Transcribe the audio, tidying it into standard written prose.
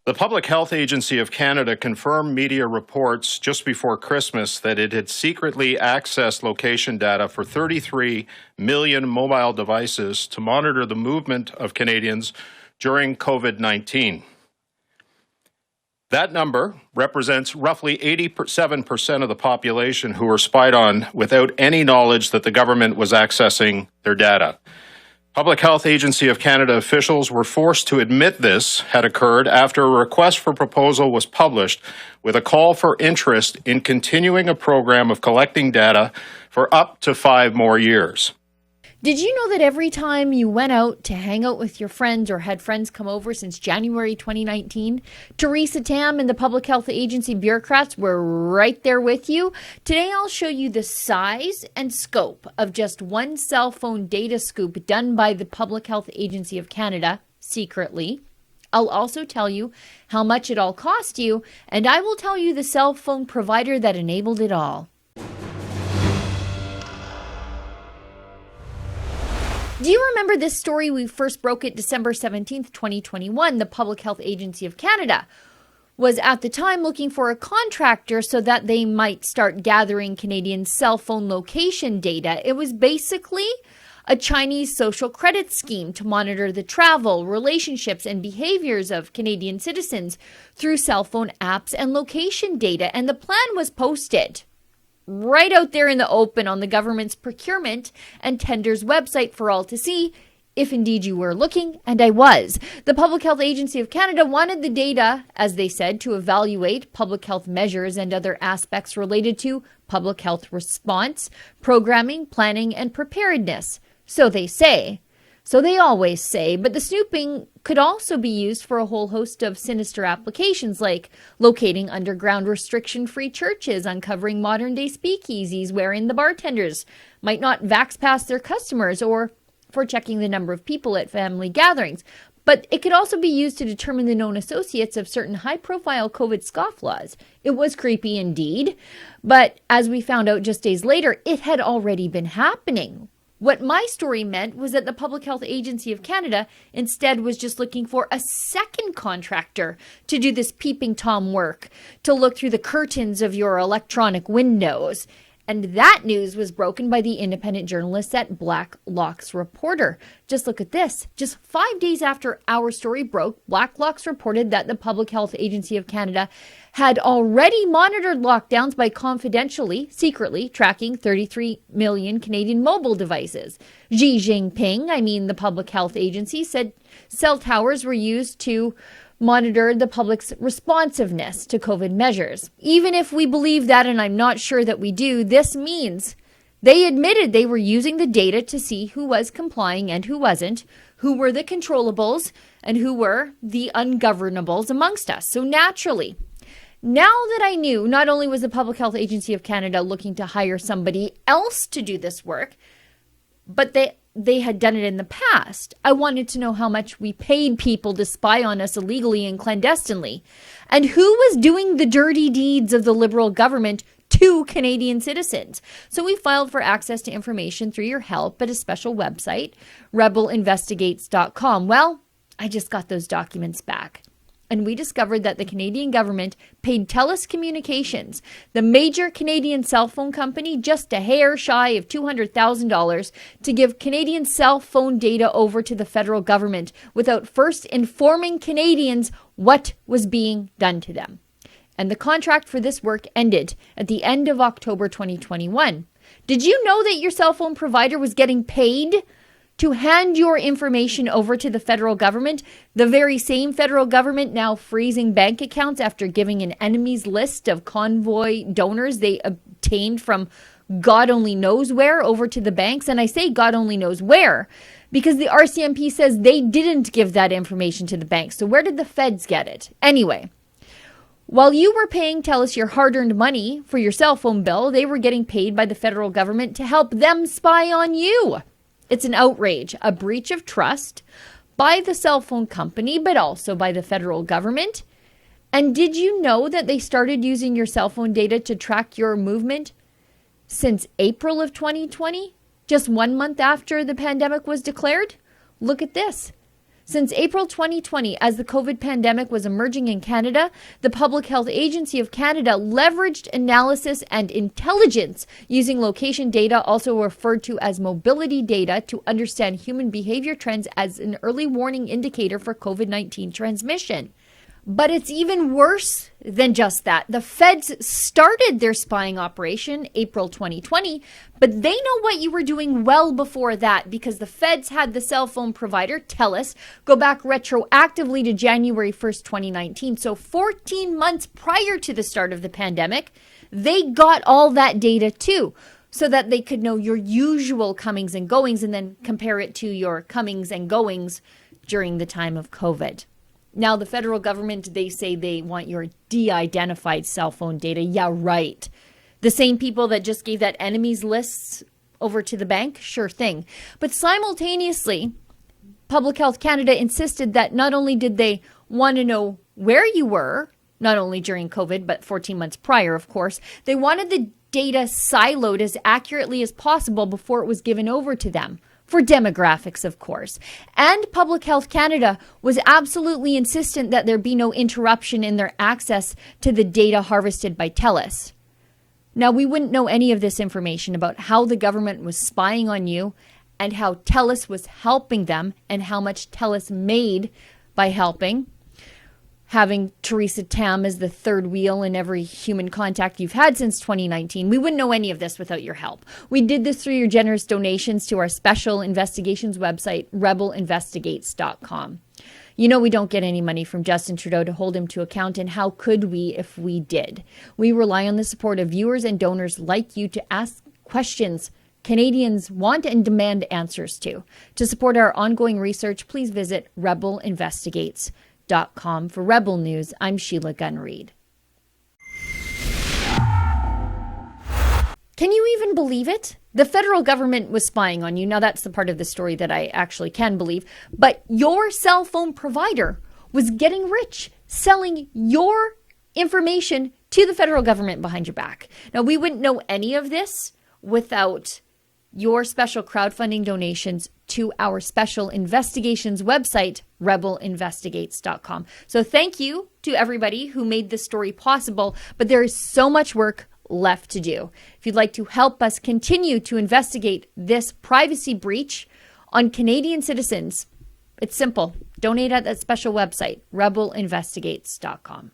The Public Health Agency of Canada confirmed media reports just before Christmas that it had secretly accessed location data for 33 million mobile devices to monitor the movement of Canadians during COVID-19. That number represents roughly 87% of the population who were spied on without any knowledge that the government was accessing their data. Public Health Agency of Canada officials were forced to admit this had occurred after a request for proposal was published with a call for interest in continuing a program of collecting data for up to 5 more years. Did you know that every time you went out to hang out with your friends or had friends come over since January 2019, Theresa Tam and the Public Health Agency bureaucrats were right there with you? Today I'll show you the size and scope of just one cell phone data scoop done by the Public Health Agency of Canada secretly. I'll also tell you how much it all cost you, and I will tell you the cell phone provider that enabled it all. Do you remember this story? We first broke it December 17th, 2021. The Public Health Agency of Canada was at the time looking for a contractor so that they might start gathering Canadian cell phone location data. It was basically a Chinese social credit scheme to monitor the travel, relationships, and behaviors of Canadian citizens through cell phone apps and location data. And the plan was posted right out there in the open on the government's procurement and tenders website for all to see, if indeed you were looking, and I was. The Public Health Agency of Canada wanted the data, as they said, to evaluate public health measures and other aspects related to public health response, programming, planning, and preparedness. So they say. So they always say, but the snooping could also be used for a whole host of sinister applications like locating underground restriction-free churches, uncovering modern-day speakeasies wherein the bartenders might not vax pass their customers, or for checking the number of people at family gatherings. But it could also be used to determine the known associates of certain high-profile COVID scofflaws. It was creepy indeed, but as we found out just days later, it had already been happening. What my story meant was that the Public Health Agency of Canada instead was just looking for a second contractor to do this peeping Tom work, to look through the curtains of your electronic windows. And that news was broken by the independent journalists at Blacklock's Reporter. Just look at this. Just 5 days after our story broke, Blacklock's reported that the Public Health Agency of Canada had already monitored lockdowns by confidentially, secretly tracking 33 million Canadian mobile devices. Xi Jinping, the Public Health Agency, said cell towers were used to monitor the public's responsiveness to COVID measures. Even if we believe that, and I'm not sure that we do, this means they admitted they were using the data to see who was complying and who wasn't, who were the controllables and who were the ungovernables amongst us. So naturally, now that I knew not only was the Public Health Agency of Canada looking to hire somebody else to do this work, but they had done it in the past, I wanted to know how much we paid people to spy on us illegally and clandestinely, and who was doing the dirty deeds of the Liberal government to Canadian citizens. So we filed for access to information through your help at a special website, rebelinvestigates.com. Well, I just got those documents back. And we discovered that the Canadian government paid Telus Communications, the major Canadian cell phone company, just a hair shy of $200,000 to give Canadian cell phone data over to the federal government without first informing Canadians what was being done to them. And the contract for this work ended at the end of October 2021. Did you know that your cell phone provider was getting paid to hand your information over to the federal government, the very same federal government now freezing bank accounts after giving an enemies list of convoy donors they obtained from God only knows where over to the banks? And I say God only knows where because the RCMP says they didn't give that information to the banks. So where did the feds get it? Anyway, while you were paying TELUS your hard-earned money for your cell phone bill, they were getting paid by the federal government to help them spy on you. It's an outrage, a breach of trust by the cell phone company, but also by the federal government. And did you know that they started using your cell phone data to track your movement since April of 2020, just 1 month after the pandemic was declared? Look at this. Since April 2020, as the COVID pandemic was emerging in Canada, the Public Health Agency of Canada leveraged analysis and intelligence using location data, also referred to as mobility data, to understand human behavior trends as an early warning indicator for COVID-19 transmission. But it's even worse than just that. The feds started their spying operation April 2020, but they know what you were doing well before that, because the feds had the cell phone provider, Telus, go back retroactively to January 1st, 2019. So 14 months prior to the start of the pandemic, they got all that data too, so that they could know your usual comings and goings and then compare it to your comings and goings during the time of COVID. Now, the federal government, they say they want your de-identified cell phone data. Yeah, right. The same people that just gave that enemies lists over to the bank? Sure thing. But simultaneously, Public Health Canada insisted that not only did they want to know where you were, not only during COVID, but 14 months prior, of course, they wanted the data siloed as accurately as possible before it was given over to them. For demographics, of course. And Public Health Canada was absolutely insistent that there be no interruption in their access to the data harvested by Telus. Now, we wouldn't know any of this information about how the government was spying on you and how Telus was helping them and how much Telus made by helping. Having Theresa Tam as the third wheel in every human contact you've had since 2019. We wouldn't know any of this without your help. We did this through your generous donations to our special investigations website, rebelinvestigates.com. You know we don't get any money from Justin Trudeau to hold him to account, and how could we if we did? We rely on the support of viewers and donors like you to ask questions Canadians want and demand answers to. To support our ongoing research, please visit rebelinvestigates.com. For Rebel News, I'm Sheila Gunn Reid. Can you even believe it? The federal government was spying on you. Now, that's the part of the story that I actually can believe. But your cell phone provider was getting rich, selling your information to the federal government behind your back. Now, we wouldn't know any of this without your special crowdfunding donations to our special investigations website, rebelinvestigates.com. So thank you to everybody who made this story possible, but there is so much work left to do. If you'd like to help us continue to investigate this privacy breach on Canadian citizens, it's simple. Donate at that special website, rebelinvestigates.com.